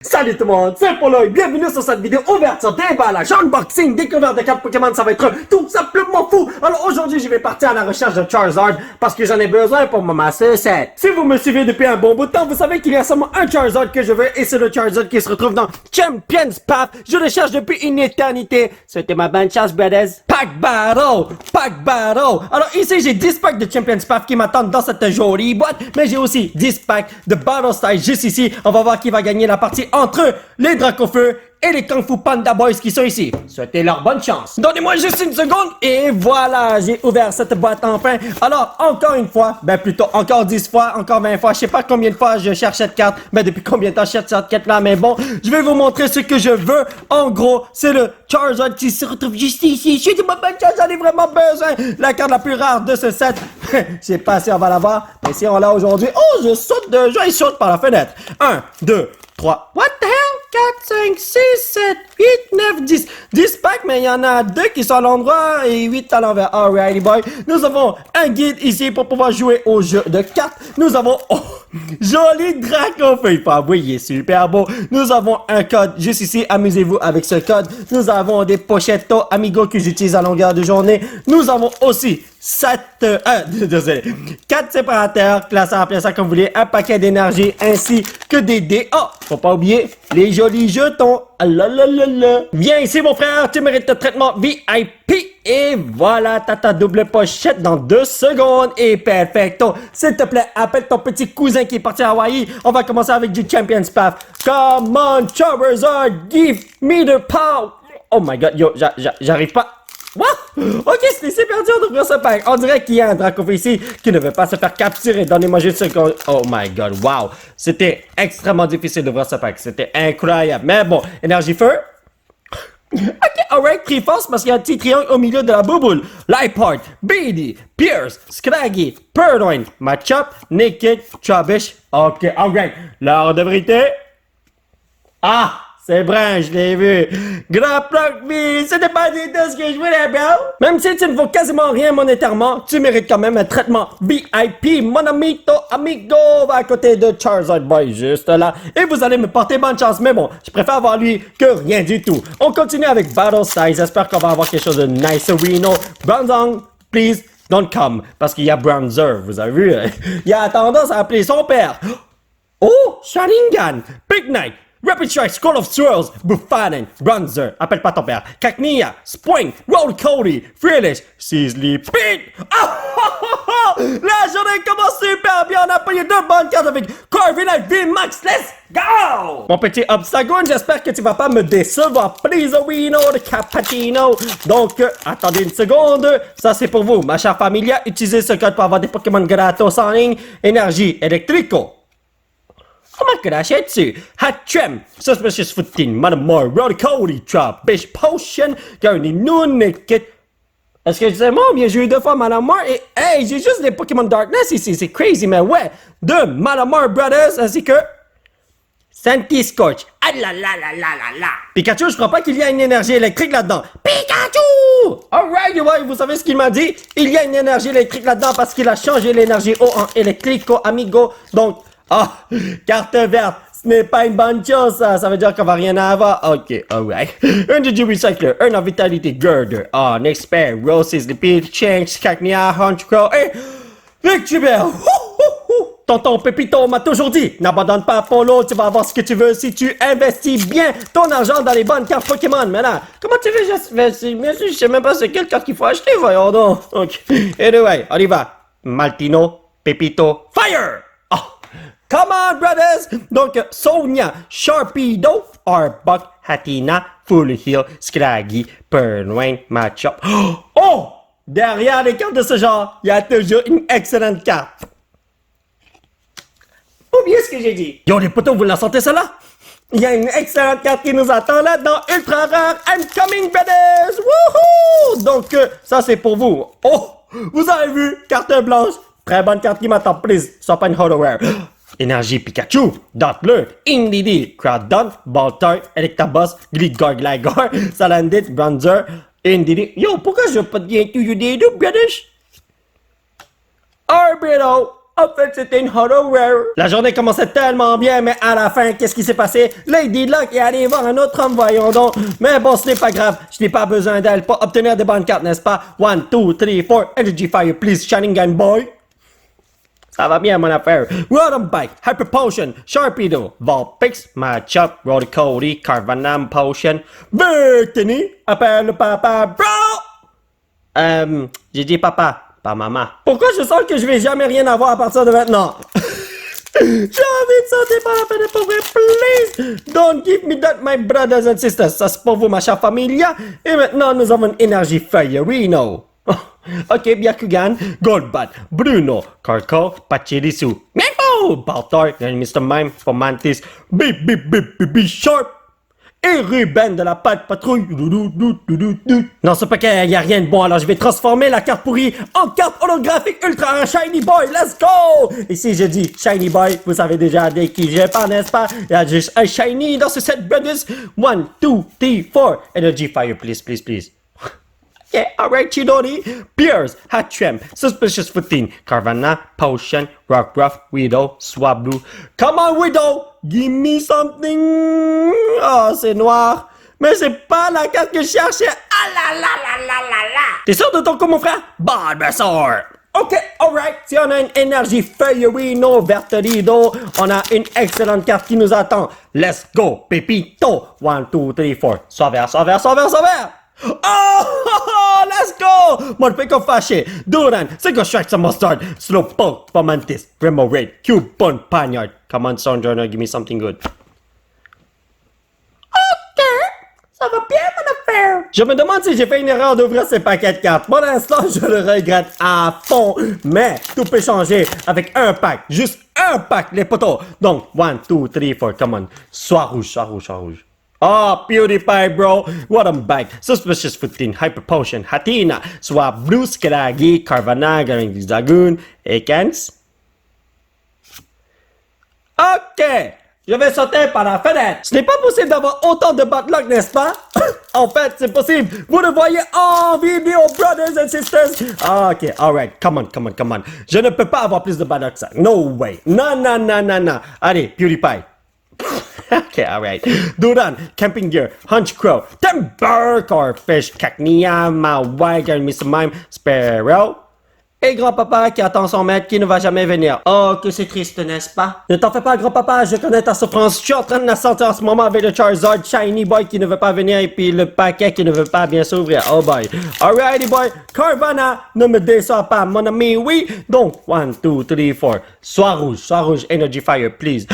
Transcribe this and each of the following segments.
Salut tout le monde, c'est Polo et bienvenue sur cette vidéo ouverture, déballage, unboxing, découverte de cartes Pokémon, ça va être tout simplement fou. Alors aujourd'hui, je vais partir à la recherche de Charizard parce que j'en ai besoin pour ma set. Si vous me suivez depuis un bon bout de temps, vous savez qu'il y a seulement un Charizard que je veux et c'est le Charizard qui se retrouve dans Champions Path. Je le cherche depuis une éternité. C'était ma bonne chance, brothers. Pack Battle! Pack Battle! Alors ici, j'ai 10 packs de Champions Path qui m'attendent dans cette jolie boîte, mais j'ai aussi 10 packs de Battle Style juste ici. On va voir qui va gagner la partie entre les Dracofeu et les Kung Fu Panda Boys qui sont ici. Souhaitez-leur bonne chance. Donnez-moi juste une seconde et voilà, j'ai ouvert cette boîte enfin. Alors, encore une fois, plutôt encore 10 fois, encore 20 fois, je sais pas combien de fois je cherche cette carte, depuis combien de temps je cherche cette carte-là, mais bon, je vais vous montrer ce que je veux. En gros, c'est le Charizard qui se retrouve juste ici. Je suis de ma bonne chance, j'en ai vraiment besoin. La carte la plus rare de ce set. Je sais pas si on va l'avoir, mais si on l'a aujourd'hui, oh, je saute par la fenêtre. 1, 2, 3. What the hell? 4, 5, 6, 7, 8, 9, 10. 10 packs, mais il y en a 2 qui sont à l'endroit et 8 à l'envers. Alrighty boy. Nous avons un guide ici pour pouvoir jouer au jeu de cartes. Nous avons, joli Dracofeu. Il faut avouer, il est super beau. Nous avons un code juste ici. Amusez-vous avec ce code. Nous avons des pochettes Amigo que j'utilise à longueur de journée. Nous avons aussi 4 séparateurs, classés en plein ça comme vous voulez, un paquet d'énergie ainsi que des dés. Oh, faut pas oublier les jolis jetons. Lalalala. Viens ici mon frère, tu mérites le traitement VIP. Et voilà, t'as ta double pochette dans 2 secondes. Et perfecto. S'il te plaît, appelle ton petit cousin qui est parti à Hawaii. On va commencer avec du Champions Path. Come on, Charizard, give me the power. Oh my god, yo, j'arrive pas. What? Ok, c'était super dur d'ouvrir ce pack. On dirait qu'il y a un Dracofeu ici qui ne veut pas se faire capturer. Donnez-moi juste une seconde. Oh my god, wow. C'était extrêmement difficile d'ouvrir ce pack. C'était incroyable. Mais bon, énergie feu. Ok, alright, Triforce parce qu'il y a un petit triangle au milieu de la bouboule. Liepard, Beady, Pierce, Scraggy, Purloin, Machop, Naked, Trubbish. Ok, alright. L'heure de vérité. Ah! C'est vrai, je l'ai vu. Grand Proc-Me, c'était pas du tout ce que je voulais, bro. Même si tu ne vaux quasiment rien monétairement, tu mérites quand même un traitement VIP. Mon amito, amigo, va à côté de Charizard Boy, juste là. Et vous allez me porter bonne chance, mais bon, je préfère avoir lui que rien du tout. On continue avec Battle Style. J'espère qu'on va avoir quelque chose de nice, Reno. Bronzong, please, don't come. Parce qu'il y a Bronzer, vous avez vu? Il a tendance à appeler son père. Oh, Sharingan, Big Knight. Rapid Strike, Scroll of Swirls, Buffon, Bronzer, appelle pas ton père, Cacnea, Spoink, Roll Cody, Fearless, Sizzly, Pete! La journée commence super bien, on a payé 2 bonnes cartes avec Corviknight V-Max, let's go! Mon petit Obstagoon, j'espère que tu vas pas me décevoir, please, Wino, de Cappuccino. Donc, attendez une seconde, ça c'est pour vous, ma chère familia, utilisez ce code pour avoir des Pokémon gratos en ligne, Énergie Electrico. On m'a craché dessus. Hatchem, Suspicious Footing, Manamore, Road Cody, Trap, Bish Potion, Garni Noon, Kit. Est-ce que c'est moi ou bien j'ai eu 2 fois Manamore et hey, j'ai juste des Pokémon Darkness ici, c'est crazy, mais ouais. 2 Manamore Brothers ainsi que Santi Scorch. Ah la la la la la la. Pikachu, je crois pas qu'il y a une énergie électrique là-dedans. Pikachu! Alright, ouais, vous savez ce qu'il m'a dit? Il y a une énergie électrique là-dedans parce qu'il a changé l'énergie O en électrico, amigo. Donc, carte verte, ce n'est pas une bonne chose, ça veut dire qu'on va rien avoir. Ok, alright. Un Gigi Recycler, un Vitality Girder, un Expert, Roses, Repeat, Change, Cacnea, Hunch Crow, et Victubel. Tonton Pépito m'a toujours dit, n'abandonne pas Polo, tu vas avoir ce que tu veux si tu investis bien ton argent dans les bonnes cartes Pokémon. Maintenant, comment tu veux, je sais même pas c'est quelle carte qu'il faut acheter, voyons donc. Ok, anyway, on y va. Maltino, Pépito, Fire! Come on, brothers! Donc, Sonia, Sharpedo, Arbok, Hatina, Full Heal, Scraggy, Purloin, Machop. Oh! Derrière les cartes de ce genre, il y a toujours une excellente carte. Oubliez ce que j'ai dit. Yo, les potos, vous la sentez celle-là? Il y a une excellente carte qui nous attend là dans Ultra Rare I'm Coming, brothers! Wouhou! Donc, ça c'est pour vous. Oh! Vous avez vu? Carte blanche. Très bonne carte qui m'attend, please. Sois pas une Hollow Rare. Énergie Pikachu, Dottler, Indeedee, Crowdon, Baltar, Electabuzz, Gligar, Salandit, Bronzer, Indeedee. Yo, pourquoi je veux pas de bien to you des deux, brothers? Arbido, En fait, c'était une hollow rare. La journée commençait tellement bien, mais à la fin, qu'est-ce qui s'est passé? Lady Luck est allée voir un autre homme, voyons donc. Mais bon, ce n'est pas grave. Je n'ai pas besoin d'elle pour obtenir des bonnes cartes, n'est-ce pas? 1, 2, 3, 4, Energy Fire, please, Shining Gun Boy. Ça va bien, mon affaire. Rotom Bike, Hyper Potion, Sharpedo, Vulpix, Machop, Rodicody, Carvanam Potion, Victini, appelle le papa, bro! J'ai dit papa, pas maman. Pourquoi je sens que je vais jamais rien avoir à partir de maintenant? J'ai envie de sauter par la fenêtre pour vrai, please! Don't give me that, my brothers and sisters. Ça c'est pour vous, ma chère familia. Et maintenant, nous avons une énergie Fire-Reno. Ok, Byakugan, Goldbat, Bruno, Carco, Pachirisu, Miaou, Baltar, Mr. Mime, Fomantis, Bip Bip Bip Bip Bip Sharp, et Ruben de la Patte Patrouille. Dans ce paquet, y a rien de bon, alors je vais transformer la carte pourrie en carte holographique Ultra Shiny Boy, let's go! Et si je dis Shiny Boy, vous savez déjà de qui je parle, n'est-ce pas? Il y a juste un Shiny dans ce set, brothers. 1, 2, 3, 4, Energy Fire, please, please, please. Yeah, alright, Chidori. Pierce, Hatchem, Suspicious Footing, Carvana, Potion, Rock Ruff, Widow, Swablu. Come on, Widow! Give me something! Oh, c'est noir. Mais c'est pas la carte que je cherchais. Ah la la la la la la! T'es sûr de ton coup, mon frère? Bulbasaur! Ok, alright. Si on a une énergie Feuillerino Verterido, on a une excellente carte qui nous attend. Let's go, Pepito! 1, 2, 3, 4. Soit vert, soit vert, soit vert, soit vert! Oh, let's go! Morpeko Fâché, Duran, Psycho Strike some Mustard, Slowpoke, Fomantis, Remo Raid, Cubone, Panyard. Come on, Soundjourner, give me something good. Ok, ça va bien, mon affaire. Je me demande si j'ai fait une erreur d'ouvrir ces paquets de cartes. Pour l'instant, je le regrette à fond. Mais tout peut changer avec un pack. Juste un pack, les potos. Donc, 1, 2, 3, 4, come on. Sois rouge, sois rouge, sois rouge. Oh, PewDiePie, bro. What a bike. Suspicious Footing, Hyper Potion, Hatina, Swap, Blue, Skelagi, Carvana, Garing Zagoon, Ekans. Ok. Je vais sauter par la fenêtre. Ce n'est pas possible d'avoir autant de bad luck, n'est-ce pas? En fait, c'est possible. Vous le voyez en vidéo, brothers and sisters. Ok, alright. Come on, come on, come on. Je ne peux pas avoir plus de bad luck que ça. No way. Non, non, non, non, non. Allez, PewDiePie. Okay, alright. Duran, Camping Gear, Hunch Crow, Timber, Corfish, Cacnea, Mawaigar, Mr. Mime, Sparrow. Et grand-papa qui attend son maître qui ne va jamais venir. Oh, que c'est triste, n'est-ce pas? Ne t'en fais pas, grand-papa, je connais ta souffrance. Je suis en train de la sentir en ce moment avec le Charizard Shiny Boy qui ne veut pas venir et puis le paquet qui ne veut pas bien s'ouvrir. Oh boy. Alrighty boy, Carvana, ne me déçois pas, mon ami, oui. Donc, 1, 2, 3, 4. Sois rouge, Energy Fire, please.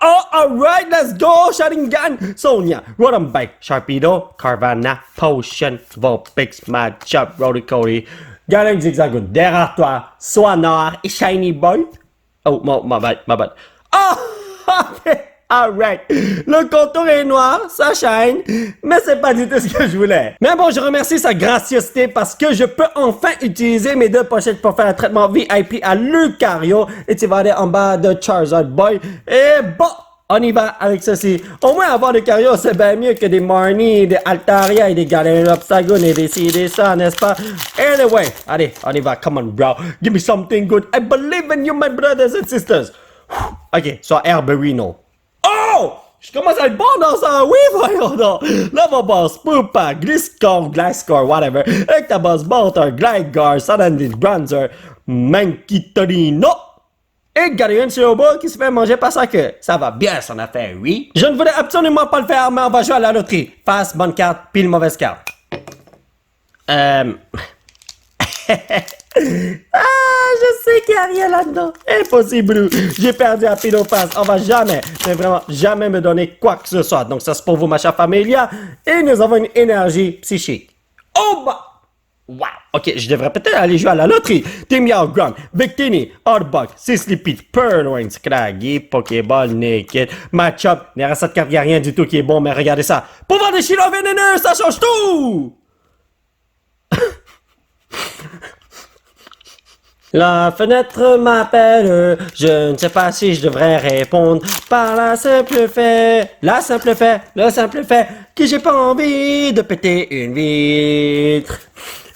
Oh, alright, let's go, Sharingan! Sonia, Rotom Bike, Sharpedo, Carvana, Potion, Vulpix, Machop, Rodicody, Garing Zigzagoon, derrière toi, sois noir et Shiny Boy. Oh, my bad. Oh, ok, alright. Le contour est noir, ça shine, mais c'est pas du tout ce que je voulais. Mais bon, je remercie sa gracieuseté parce que je peux enfin utiliser mes 2 pochettes pour faire un traitement VIP à Lucario et tu vas aller en bas de Charizard Boy. Et bon, on y va avec ceci. Au moins, avoir des Lucario, c'est bien mieux que des Marnie, des Altaria et des Galarian Obstagoon et des ci et des ça, n'est-ce pas? Anyway, allez, on y va. Come on, bro. Give me something good. I believe in you, my brothers and sisters. Ok, soit Herberino. Oh! Je commence à être bon dans ça, oui, voyons donc. Lava Boss, Poopa, Gliscor, whatever. Electabuzz, Bolter, Gligar, Salandit, Bronzer, Mankitorino. Et Galarian Cerobo qui se fait manger par sa queue. Ça va bien son affaire, oui. Je ne voulais absolument pas le faire, mais on va jouer à la loterie. Face, bonne carte, pile, mauvaise carte. Je sais qu'il n'y a rien là-dedans. Impossible. J'ai perdu à pile au face. On va jamais, mais vraiment jamais me donner quoi que ce soit. Donc ça c'est pour vous, ma chère familia. Et nous avons une énergie psychique. Oh bah! Wow! Ok, je devrais peut-être aller jouer à la loterie. Team Ground, Victini, Arbok, Sislipit, Purloin, Scraggy, Pokéball, Naked, Matchup. Derrière cette carte, il n'y a rien du tout qui est bon, mais regardez ça. Pouvoir des Chilo vénéneux, ça change tout! La fenêtre m'appelle, je ne sais pas si je devrais répondre par le simple fait que j'ai pas envie de péter une vitre.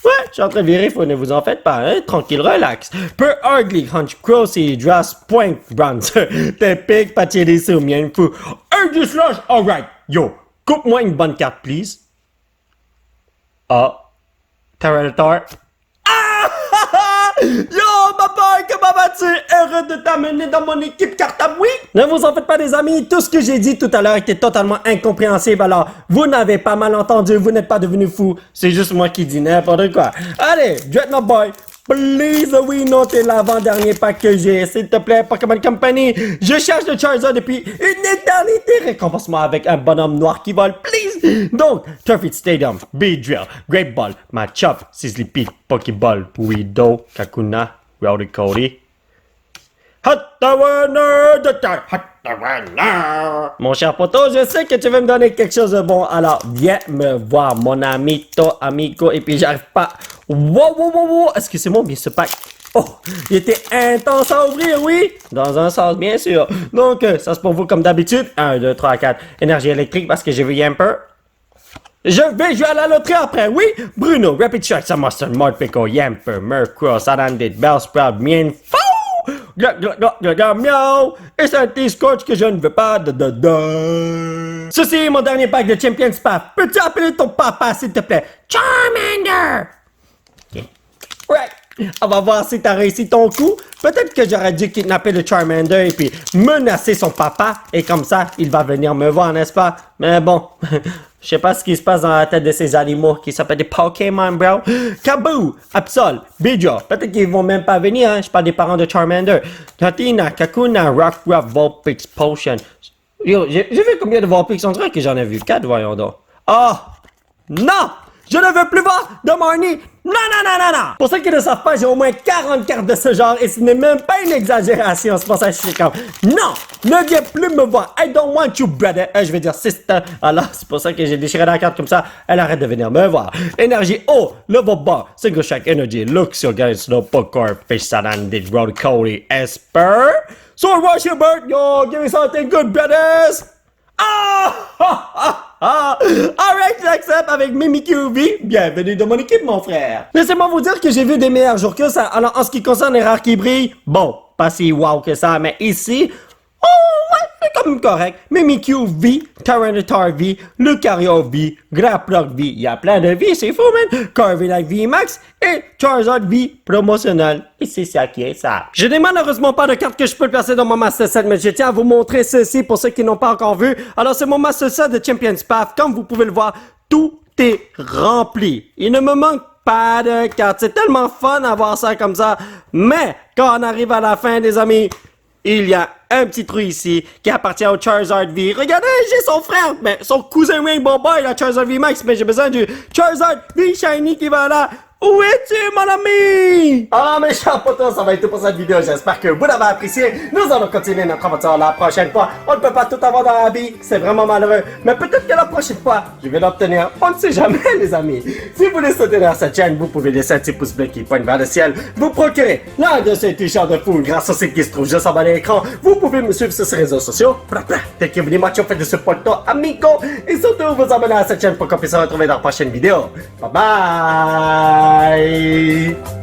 Ouais, je suis en train de vérifier, ne vous en faites pas, hein? Tranquille, relax. Per ugly, hunch cross et dress point, bronzer. T'es pique, pas tirer sur mien, fou. Ugly slash, alright. Yo, coupe-moi une bonne carte, please. Ah. Tyranitar. Ah! Yo, ma boy, comment vas-tu? Heureux de t'amener dans mon équipe carte à oui? Ne vous en faites pas, les amis. Tout ce que j'ai dit tout à l'heure était totalement incompréhensible. Alors, vous n'avez pas mal entendu. Vous n'êtes pas devenu fou. C'est juste moi qui dis n'importe quoi. Allez, Dreadnought Boy. Please, oui, non, t'es l'avant-dernier pack que j'ai. S'il te plaît, Pokémon Company. Je cherche le Charizard depuis une éternité. Récompense-moi avec un bonhomme noir qui vole, please. Donc, Turfit Stadium, Beedrill, Great Ball, Machop, Sizzlipede, Pokéball, Weedle, Kakuna, Rowdy Cody. Mon cher poteau, je sais que tu veux me donner quelque chose de bon, alors viens me voir, mon amito, amigo, et puis j'arrive pas. Wow, est-ce que c'est mon bien ce pack? Oh, il était intense à ouvrir, oui, dans un sens, bien sûr. Donc, ça c'est pour vous comme d'habitude. 1, 2, 3, 4, énergie électrique parce que j'ai vu Yamper. Je vais jouer à la loterie après, oui! Bruno, Rapid Shark, Samoster, Morpeko, Yamper, Murkrow, Sarandit, Bellsprout, Mienfou! Miaou! Et c'est un T-Scorch que je ne veux pas. Ceci est mon dernier pack de Champion Spaf. Peux-tu appeler ton papa, s'il te plaît? Charmander! Okay. Ouais. On va voir si t'as réussi ton coup. Peut-être que j'aurais dû kidnapper le Charmander et puis menacer son papa. Et comme ça, il va venir me voir, n'est-ce pas? Mais bon, je sais pas ce qui se passe dans la tête de ces animaux qui s'appellent des Pokémon, bro. Kaboo, Absol, Beedrill. Peut-être qu'ils vont même pas venir, hein. Je parle des parents de Charmander. Katina, Kakuna, Rockruff, Vulpix, Potion. Yo, j'ai vu combien de Vulpix? On dirait que j'en ai vu 4, voyons donc. Oh! Non! Je ne veux plus voir de Marnie! Non! Pour ceux qui ne savent pas, j'ai au moins 40 cartes de ce genre et ce n'est même pas une exagération. C'est pour ça que je suis comme, non! Ne viens plus me voir! I don't want you, brother! Je vais dire sister. Alors, c'est pour ça que j'ai déchiré la carte comme ça. Elle arrête de venir me voir. Énergie haut, level bas, single shack energy, Luxio, Guys, Snowpoke, Fish, Sarandit, Road Cody, Esper. So, rush your bird, yo! Give me something good, brothers! Alright, j'accepte avec Mimikyu V. Bienvenue dans mon équipe, mon frère. Laissez-moi vous dire que j'ai vu des meilleurs jours que ça. Alors, en ce qui concerne les rares qui brillent, bon, pas si wow que ça, mais ici, oh, ouais, c'est comme correct. Mimikyu V, Tyranitar V, Lucario V, Grapploct V. Il y a plein de V, c'est fou, man. Corviknight V Max et Charizard V promotionnel. Et c'est ça qui est ça. Je n'ai malheureusement pas de carte que je peux placer dans mon Master Set, mais je tiens à vous montrer ceci pour ceux qui n'ont pas encore vu. Alors, c'est mon Master Set de Champion Spaf. Comme vous pouvez le voir, tout est rempli. Il ne me manque pas de cartes. C'est tellement fun d'avoir ça comme ça. Mais, quand on arrive à la fin, les amis, il y a un petit trou ici qui appartient au Charizard V. Regardez, j'ai son frère, mais son cousin Rainbow Boy, la Charizard V Max, mais j'ai besoin du Charizard V Shiny qui va là. Où es-tu, mon ami? Alors, mes chers potos, ça va être tout pour cette vidéo. J'espère que vous l'avez apprécié. Nous allons continuer notre aventure la prochaine fois. On ne peut pas tout avoir dans la vie. C'est vraiment malheureux. Mais peut-être que la prochaine fois, je vais l'obtenir. On ne sait jamais, les amis. Si vous voulez soutenir cette chaîne, vous pouvez laisser un petit pouce bleu qui pointe vers le ciel. Vous procurez l'un de ces t-shirts de fou grâce au site qui se trouve juste en bas de l'écran. Vous pouvez me suivre sur ces réseaux sociaux. Tel que vous les matchs fait de ce poto amigo. Et surtout, vous abonner à cette chaîne pour qu'on puisse se retrouver dans la prochaine vidéo. Bye bye! Bye.